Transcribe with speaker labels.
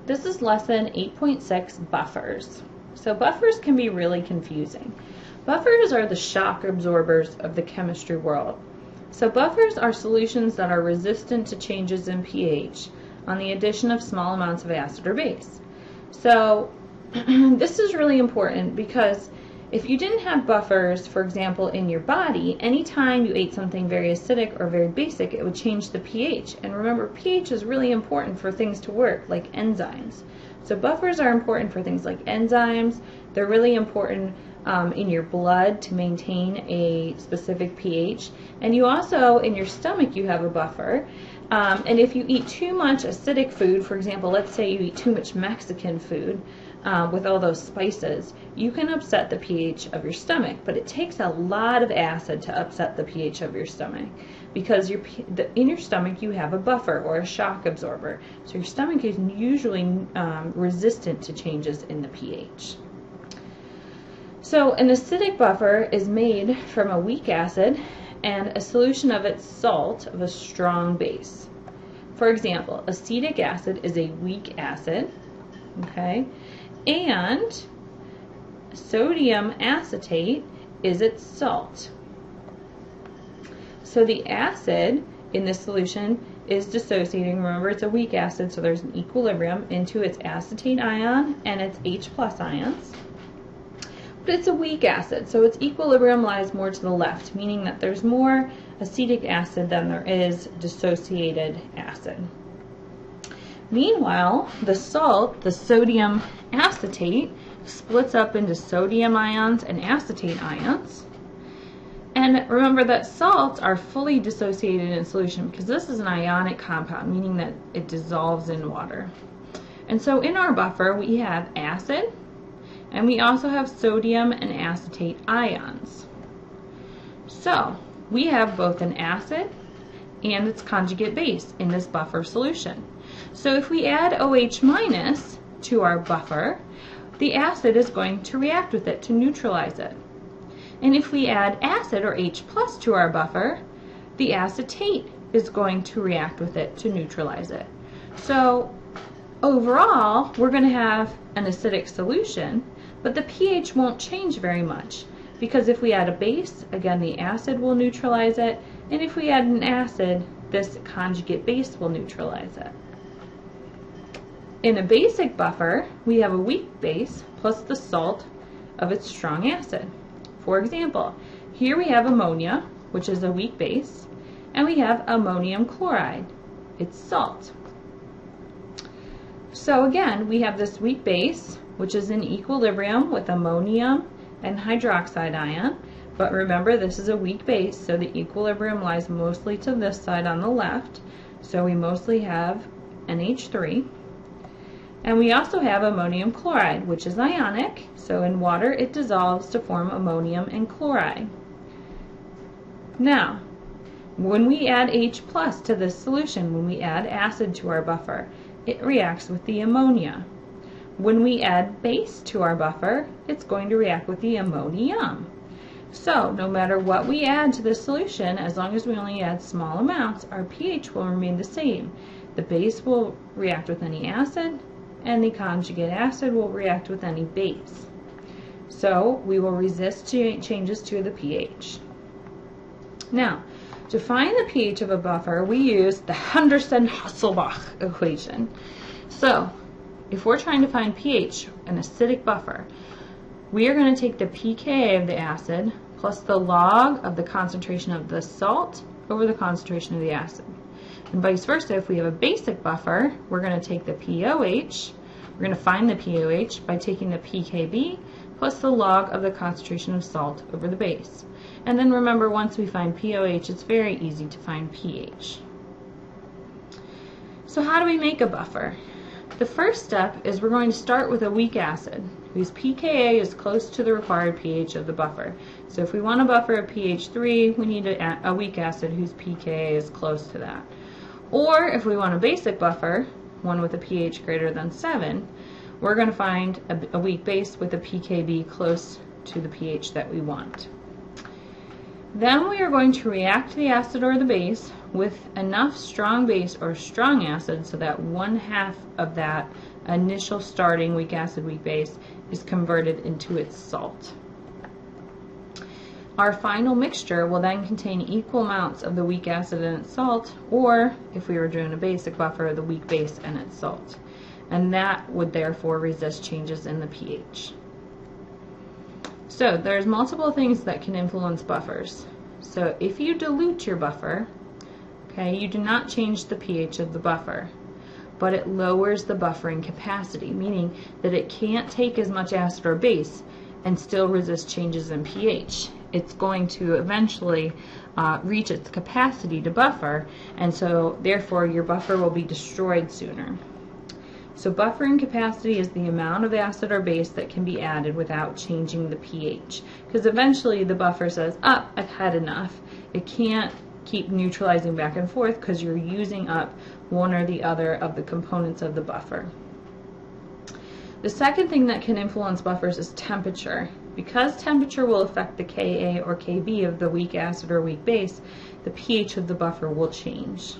Speaker 1: This is lesson 8.6, buffers. So buffers can be really confusing. Buffers are the shock absorbers of the chemistry world. So buffers are solutions that are resistant to changes in pH on the addition of small amounts of acid or base. So this is really important because if you didn't have buffers, for example, in your body, anytime you ate something very acidic or very basic, it would change the pH. And remember, pH is really important for things to work, like enzymes. So buffers are important for things like enzymes. They're really important in your blood to maintain a specific pH. And you also, in your stomach, you have a buffer. And if you eat too much acidic food, for example, let's say you eat too much Mexican food, with all those spices, you can upset the pH of your stomach. But it takes a lot of acid to upset the pH of your stomach because in your stomach you have a buffer or a shock absorber. So your stomach is usually resistant to changes in the pH. So an acidic buffer is made from a weak acid and a solution of its salt of a strong base. For example, acetic acid is a weak acid, okay? And sodium acetate is its salt. So the acid in this solution is dissociating. Remember, it's a weak acid, so there's an equilibrium into its acetate ion and its H+ ions. But it's a weak acid, so its equilibrium lies more to the left, meaning that there's more acetic acid than there is dissociated acid. Meanwhile, the salt, the sodium acetate, splits up into sodium ions and acetate ions. And remember that salts are fully dissociated in solution because this is an ionic compound, meaning that it dissolves in water. And so in our buffer we have acid, and we also have sodium and acetate ions. So we have both an acid and its conjugate base in this buffer solution. So if we add OH- to our buffer, the acid is going to react with it to neutralize it. And if we add acid or H+ to our buffer, the acetate is going to react with it to neutralize it. So overall, we're going to have an acidic solution, but the pH won't change very much because if we add a base, again, the acid will neutralize it, and if we add an acid, this conjugate base will neutralize it. In a basic buffer, we have a weak base plus the salt of its strong acid. For example, here we have ammonia, which is a weak base, and we have ammonium chloride, it's salt. So again, we have this weak base, which is in equilibrium with ammonium and hydroxide ion. But remember, this is a weak base, so the equilibrium lies mostly to this side on the left. So we mostly have NH3. And we also have ammonium chloride, which is ionic. So in water, it dissolves to form ammonium and chloride. Now, when we add H+ to this solution, when we add acid to our buffer, it reacts with the ammonia. When we add base to our buffer, it's going to react with the ammonium. So no matter what we add to this solution, as long as we only add small amounts, our pH will remain the same. The base will react with any acid, and the conjugate acid will react with any base. So we will resist changes to the pH. Now, to find the pH of a buffer, we use the Henderson-Hasselbalch equation. So if we're trying to find pH, an acidic buffer, we are going to take the pKa of the acid plus the log of the concentration of the salt over the concentration of the acid. And vice versa, if we have a basic buffer, we're going to take the pOH, we're going to find the pOH by taking the pKb plus the log of the concentration of salt over the base. And then remember, once we find pOH, it's very easy to find pH. So how do we make a buffer? The first step is we're going to start with a weak acid whose pKa is close to the required pH of the buffer. So if we want a buffer of pH 3, we need a weak acid whose pKa is close to that. Or if we want a basic buffer, one with a pH greater than 7, we're going to find a weak base with a pKb close to the pH that we want. Then we are going to react the acid or the base with enough strong base or strong acid so that 1/2 of that initial starting weak acid, weak base is converted into its salt. Our final mixture will then contain equal amounts of the weak acid and its salt, or if we were doing a basic buffer, the weak base and its salt. And that would therefore resist changes in the pH. So there's multiple things that can influence buffers. So if you dilute your buffer, okay, you do not change the pH of the buffer, but it lowers the buffering capacity, meaning that it can't take as much acid or base and still resist changes in pH. It's going to eventually reach its capacity to buffer, and so therefore your buffer will be destroyed sooner. So buffering capacity is the amount of acid or base that can be added without changing the pH, because eventually the buffer says, "Oh, I've had enough." It can't keep neutralizing back and forth because you're using up one or the other of the components of the buffer. The second thing that can influence buffers is temperature. Because temperature will affect the Ka or Kb of the weak acid or weak base, the pH of the buffer will change.